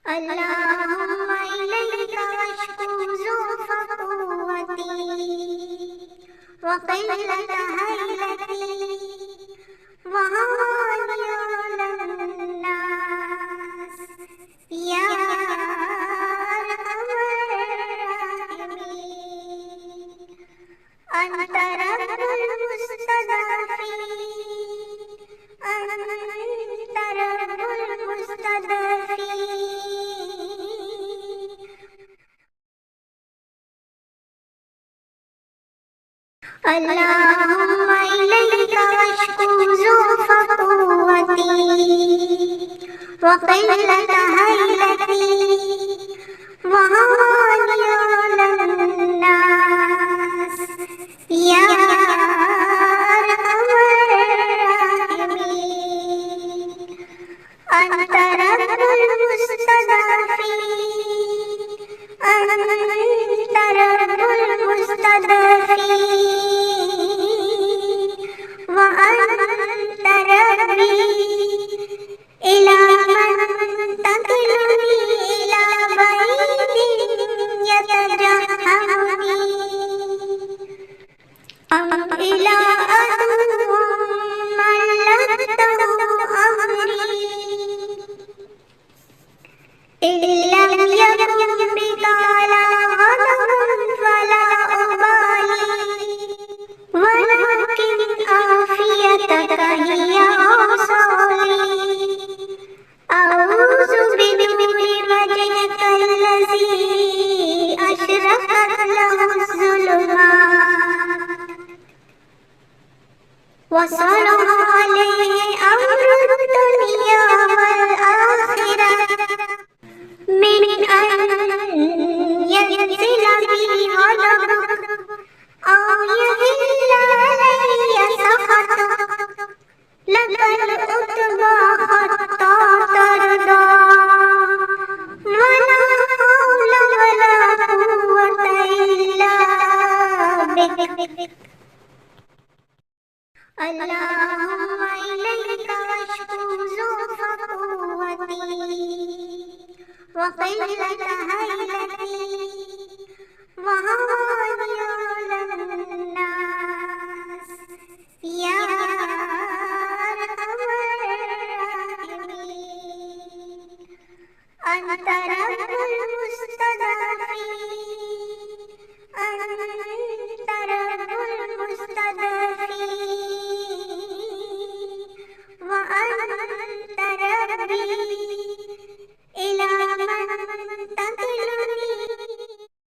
اللهم إليك أشكو ضعف قوتي وقلة هيلتي وهواني على الناس يا أرحم الراحمين. أنت رب المستضعفين، أنت رب المستضعفين. اللهم إليك أشكو ضعف قوتي وقلة هيلتي وهواني على الناس يا أرحم الراحمين. أنت رب المستضعفين، أنت رب المستضعفين وأنت ربي. إلى من تكلني إلى بعيد يتجهمني أم إلى عدو ملكته أمري. إن لم يكن بك على غضب فلا أبالي، ولكن عافيتك هي أوصالي. أعوذ بنور وجهك الذي أشرقت له الظلمات وصلح عليه أمر الدنيا والآخرة من أن ينزل بي غضبك أو يهل علي سخطك. لك العتبى حتى ترضى ولا حول ولا قوة إلا بك. اللهم إليك أشكو ضعف قوتي وقلة هيلتي وهواني على الناس يا أرحم الراحمين. أنت رب المستضعفين، أنت رب المستضعفين وأنت ربي.